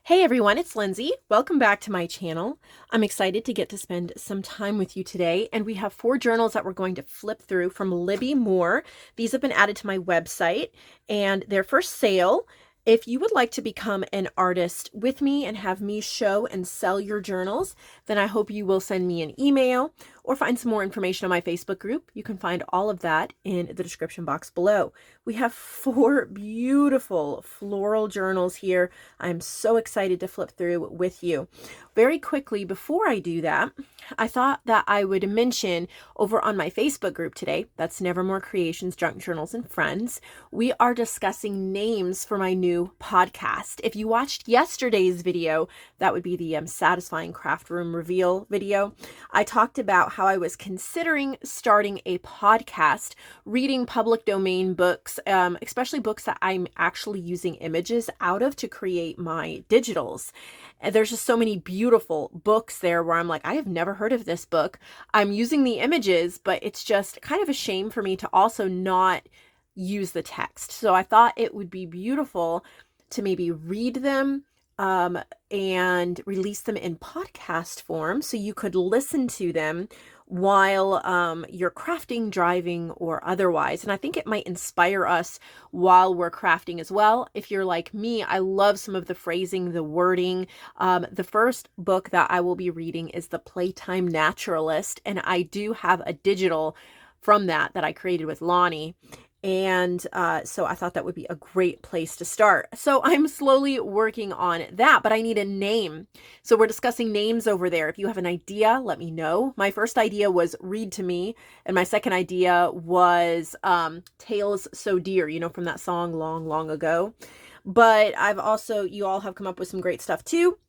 Hey everyone, it's Lindsay. Welcome back to my channel. I'm excited to get to spend some time with you today, and we have 4 journals that we're going to flip through from Libby Moore. These have been added to my website, and they're for sale. If you would like to become an artist with me and have me show and sell your journals, then I hope you will send me an email or find some more information on my Facebook group. You can find all of that in the description box below. We have 4 beautiful floral journals here. I'm so excited to flip through with you. Very quickly, before I do that, I thought that I would mention over on my Facebook group today, that's Nevermore Creations, Junk Journals, and Friends, we are discussing names for my new podcast. If you watched yesterday's video, that would be the Satisfying Craft Room Reveal video. I talked about how I was considering starting a podcast, reading public domain books, especially books that I'm actually using images out of to create my digitals. And there's just so many beautiful books there where I'm like, I have never heard of this book. I'm using the images, but it's just kind of a shame for me to also not use the text. So I thought it would be beautiful to maybe read them and release them in podcast form so you could listen to them while you're crafting, driving, or otherwise. And I think it might inspire us while we're crafting as well. If you're like me, I love some of the phrasing, the wording. The first book that I will be reading is The Playtime Naturalist, and I do have a digital from that I created with Lonnie. And so I thought that would be a great place to start. So I'm slowly working on that, but I need a name. So we're discussing names over there. If you have an idea, let me know. My first idea was Read to Me, and my second idea was Tales So Dear, you know, from that song Long, Long Ago. But you all have come up with some great stuff too.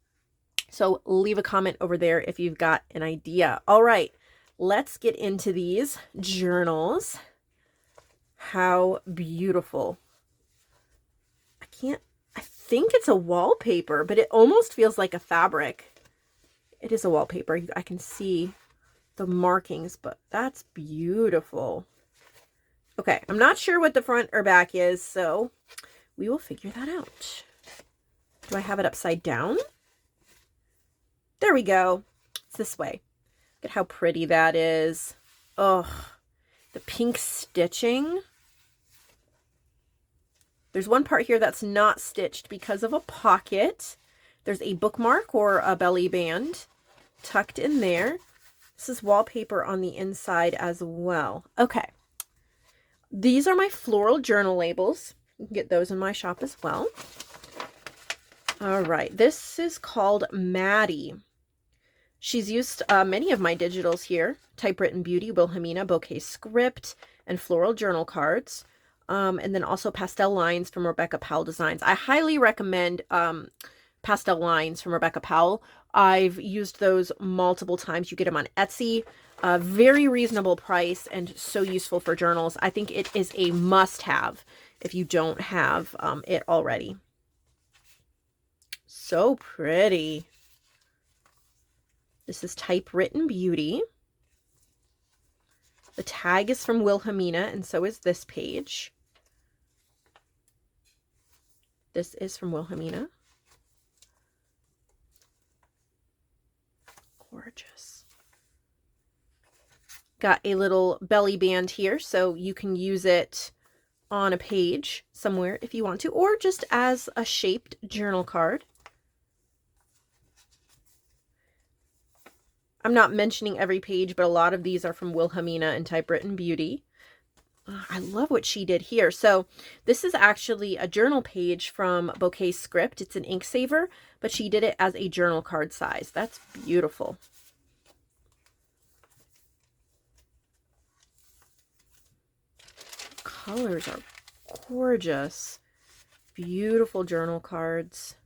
So leave a comment over there if you've got an idea. All right, let's get into these journals. How beautiful. I think it's a wallpaper, but it almost feels like a fabric. It is a wallpaper. I can see the markings, but that's beautiful. Okay, I'm not sure what the front or back is, so we will figure that out. Do I have it upside down? There we go. It's this way. Look at how pretty that is. Oh, the pink stitching. There's one part here that's not stitched because of a pocket. There's a bookmark or a belly band tucked in there. This is wallpaper on the inside as well. Okay. These are my floral journal labels. You can get those in my shop as well. All right. This is called Maddie. She's used many of my digitals here. Typewritten Beauty, Wilhelmina, Bouquet Script, and floral journal cards. And then also pastel lines from Rebecca Powell Designs. I highly recommend pastel lines from Rebecca Powell. I've used those multiple times. You get them on Etsy. Very reasonable price and so useful for journals. I think it is a must-have if you don't have it already. So pretty. This is Typewritten Beauty. The tag is from Wilhelmina, and so is this page. This is from Wilhelmina. Gorgeous. Got a little belly band here, so you can use it on a page somewhere if you want to, or just as a shaped journal card. I'm not mentioning every page, but a lot of these are from Wilhelmina and Typewritten Beauty. I love what she did here. So this is actually a journal page from Bouquet Script. It's an ink saver, but she did it as a journal card size. That's beautiful. Colors are gorgeous. Beautiful journal cards.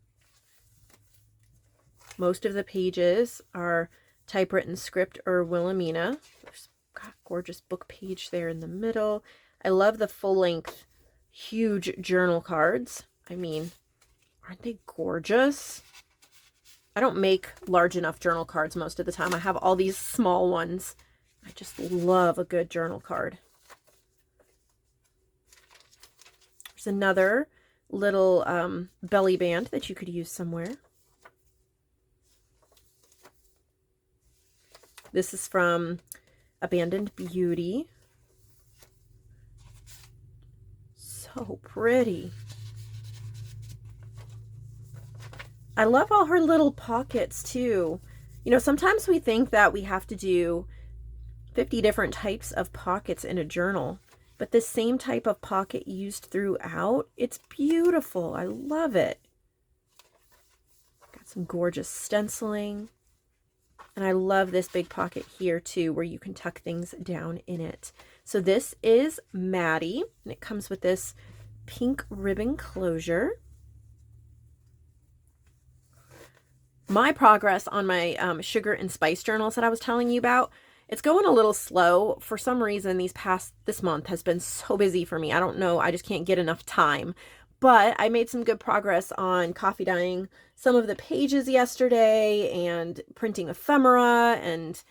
Most of the pages are Typewritten Script or Wilhelmina. There's got a gorgeous book page there in the middle. I love the full-length, huge journal cards. I mean, aren't they gorgeous? I don't make large enough journal cards most of the time. I have all these small ones. I just love a good journal card. There's another little belly band that you could use somewhere. This is from Abandoned Beauty. So pretty. I love all her little pockets too. You know, sometimes we think that we have to do 50 different types of pockets in a journal, but this same type of pocket used throughout, it's beautiful. I love it. Got some gorgeous stenciling. And I love this big pocket here too, where you can tuck things down in it. So this is Maddie, and it comes with this pink ribbon closure. My progress on my sugar and spice journals that I was telling you about, it's going a little slow. For some reason, this month has been so busy for me. I don't know. I just can't get enough time. But I made some good progress on coffee dyeing some of the pages yesterday and printing ephemera. And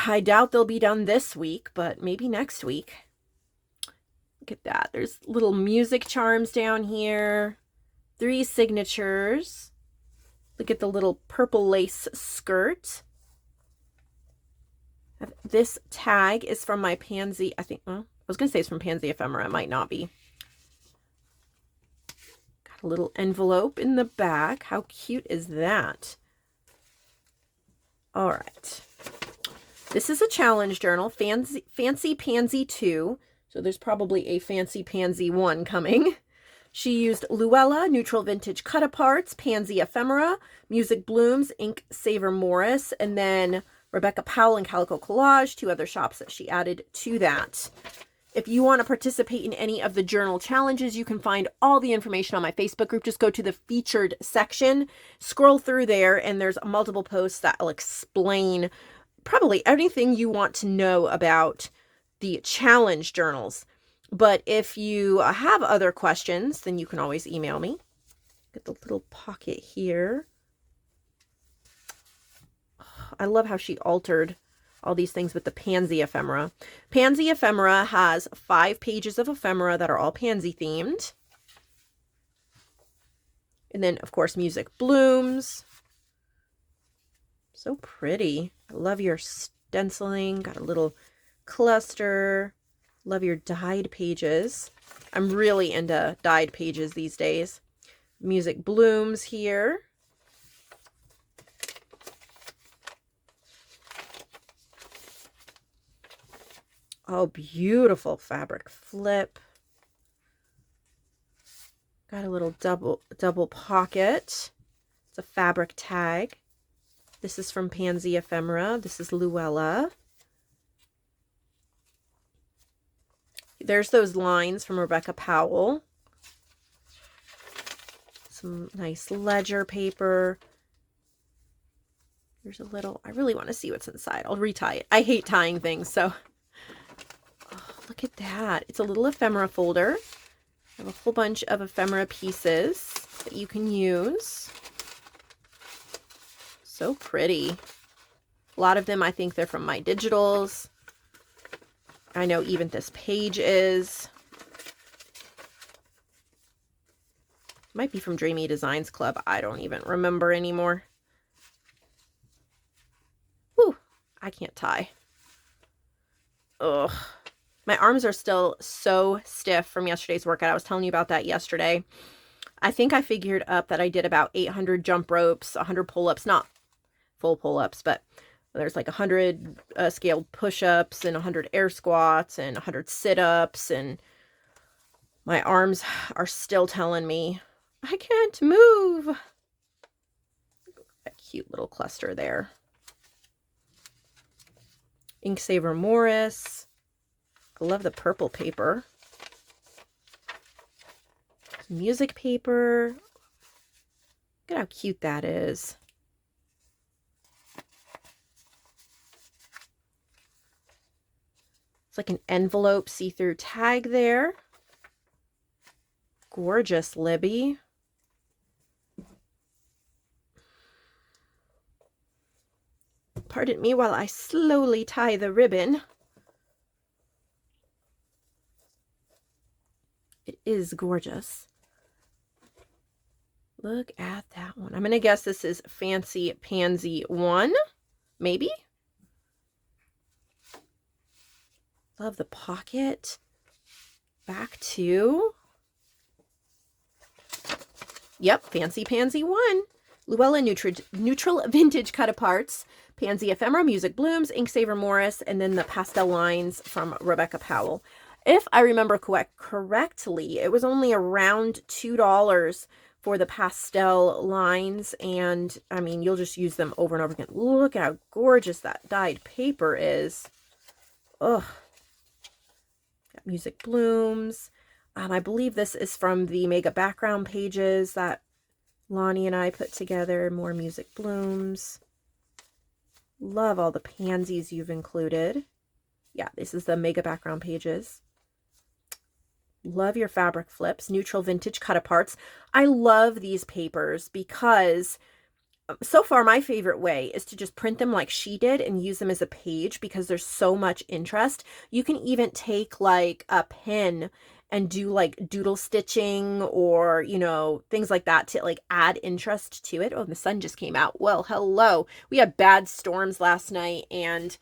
I doubt they'll be done this week, but maybe next week. Look at that. There's little music charms down here. 3 signatures. Look at the little purple lace skirt. This tag is from my Pansy, I think, well, I was going to say it's from Pansy Ephemera. It might not be. Got a little envelope in the back. How cute is that? All right. This is a challenge journal, Fancy Pansy 2. So there's probably a Fancy Pansy 1 coming. She used Luella, Neutral Vintage Cut-Aparts, Pansy Ephemera, Music Blooms, Ink Saver Morris, and then Rebecca Powell and Calico Collage, 2 other shops that she added to that. If you want to participate in any of the journal challenges, you can find all the information on my Facebook group. Just go to the featured section, scroll through there, and there's multiple posts that will explain probably anything you want to know about the challenge journals. But if you have other questions, then you can always email me. Get the little pocket here. I love how she altered all these things with the Pansy Ephemera. Pansy Ephemera has 5 pages of ephemera that are all pansy themed. And then, of course, Music Blooms. So pretty. I love your stenciling. Got a little cluster. Love your dyed pages. I'm really into dyed pages these days. Music Blooms here. Oh, beautiful fabric flip. Got a little double pocket. It's a fabric tag. This is from Pansy Ephemera. This is Luella. There's those lines from Rebecca Powell. Some nice ledger paper. There's a little, I really want to see what's inside. I'll retie it. I hate tying things, so. Oh, look at that. It's a little ephemera folder. I have a whole bunch of ephemera pieces that you can use. So pretty. A lot of them, I think they're from my digitals. I know even this page is. Might be from Dreamy Designs Club. I don't even remember anymore. Whew, I can't tie. Ugh. My arms are still so stiff from yesterday's workout. I was telling you about that yesterday. I think I figured up that I did about 800 jump ropes, 100 pull-ups, not full pull-ups, but there's like 100 scaled push-ups and 100 air squats and 100 sit-ups, and my arms are still telling me I can't move. That cute little cluster there. Ink Saver Morris. I love the purple paper. Music paper. Look at how cute that is. It's like an envelope see-through tag there. Gorgeous, Libby. Pardon me while I slowly tie the ribbon. It is gorgeous. Look at that one. I'm going to guess this is Fancy Pansy 1, maybe? Love the pocket. Back to, yep, Fancy Pansy 1. Llewellyn Neutral Vintage Cut-Aparts. Pansy Ephemera, Music Blooms, Inksaver Morris, and then the pastel lines from Rebecca Powell. If I remember correctly, it was only around $2 for the pastel lines, and I mean, you'll just use them over and over again. Look at how gorgeous that dyed paper is. Ugh. Got Music Blooms. I believe this is from the Mega Background pages that Lonnie and I put together. More Music Blooms. Love all the pansies you've included. Yeah, this is the Mega Background pages. Love your fabric flips. Neutral Vintage Cut-Aparts. I love these papers because so far my favorite way is to just print them like she did and use them as a page because there's so much interest. You can even take like a pen and do like doodle stitching or, you know, things like that to like add interest to it. Oh, the sun just came out. Well, hello. We had bad storms last night and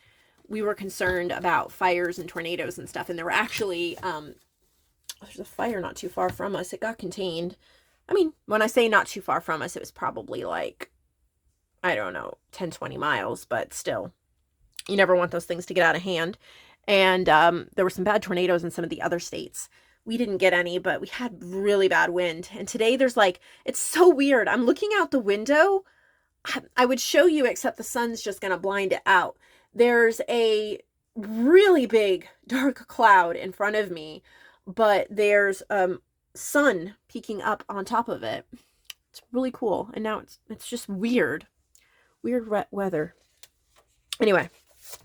we were concerned about fires and tornadoes and stuff. And there were actually, there's a fire not too far from us. It got contained. I mean, when I say not too far from us, it was probably like, I don't know, 10, 20 miles, but still, you never want those things to get out of hand. And there were some bad tornadoes in some of the other states. We didn't get any, but we had really bad wind. And today there's like, it's so weird. I'm looking out the window. I would show you, except the sun's just going to blind it out. There's a really big dark cloud in front of me, but there's sun peeking up on top of it. It's really cool. And now it's just weird wet weather. Anyway,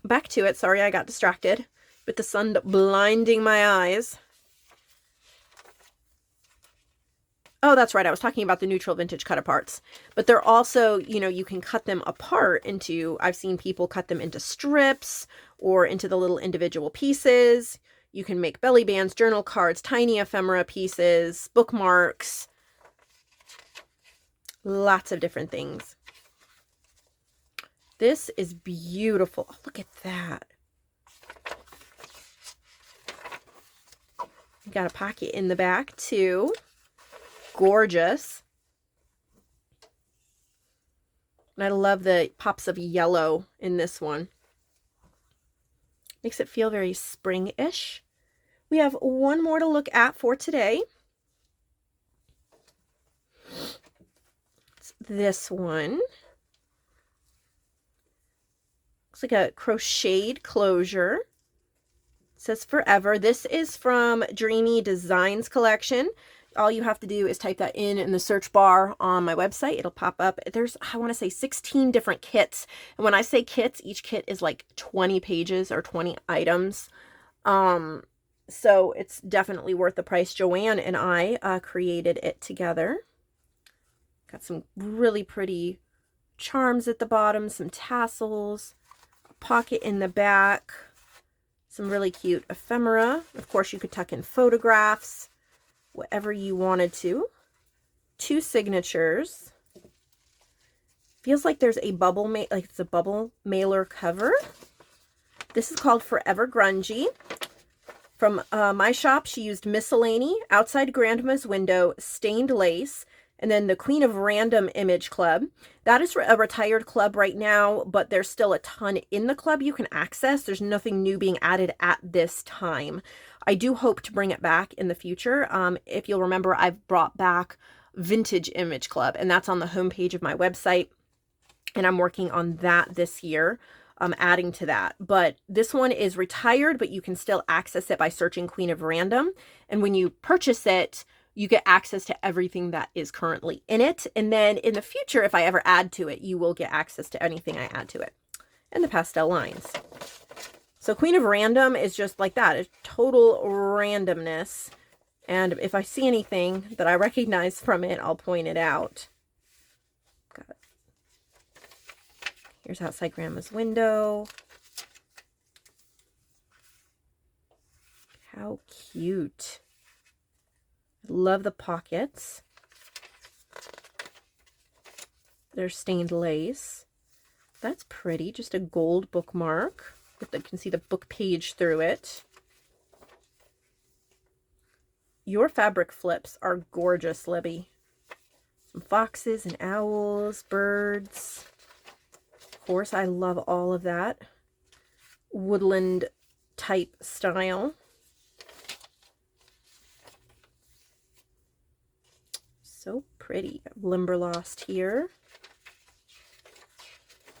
back to it. Sorry, I got distracted with the sun blinding my eyes. Oh, that's right. I was talking about the neutral vintage cut-aparts. But they're also, you know, you can cut them apart into, I've seen people cut them into strips or into the little individual pieces. You can make belly bands, journal cards, tiny ephemera pieces, bookmarks. Lots of different things. This is beautiful. Oh, look at that. Got a pocket in the back too. Gorgeous. And I love the pops of yellow in this one. Makes it feel very spring-ish. We have one more to look at for today. It's this one. Looks like a crocheted closure. It says Forever. This is from Dreamy Designs collection. All you have to do is type that in the search bar on my website. It'll pop up. There's, I want to say 16 different kits. And when I say kits, each kit is like 20 pages or 20 items. So it's definitely worth the price. Joanne and I created it together. Got some really pretty charms at the bottom, some tassels, a pocket in the back, some really cute ephemera. Of course, you could tuck in photographs, whatever you wanted to. 2 signatures. Feels like there's a bubble, like it's a bubble mailer cover. This is called Forever Grungy. From my shop, she used Miscellany, Outside Grandma's Window, Stained Lace, and then the Queen of Random Image Club. That is a retired club right now, but there's still a ton in the club you can access. There's nothing new being added at this time. I do hope to bring it back in the future. If you'll remember, I've brought back Vintage Image Club, and that's on the homepage of my website, and I'm working on that this year. Adding to that. But this one is retired, but you can still access it by searching Queen of Random. And when you purchase it, you get access to everything that is currently in it. And then in the future, if I ever add to it, you will get access to anything I add to it. And the pastel lines. So Queen of Random is just like that. It's total randomness. And if I see anything that I recognize from it, I'll point it out. Got it. Here's Outside Grandma's Window. How cute. I love the pockets. There's stained lace. That's pretty. Just a gold bookmark. You can see the book page through it. Your fabric flips are gorgeous, Libby. Some foxes and owls, birds. Of course, I love all of that. Woodland type style. So pretty. Limberlost here.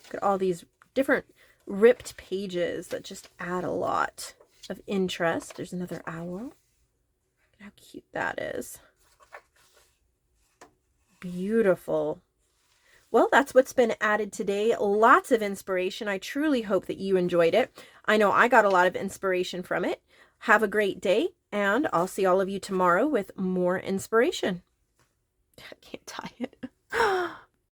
Look at all these different ripped pages that just add a lot of interest. There's another owl. Look at how cute that is. Beautiful. Well, that's what's been added today. Lots of inspiration. I truly hope that you enjoyed it. I know I got a lot of inspiration from it. Have a great day, and I'll see all of you tomorrow with more inspiration. I can't tie it.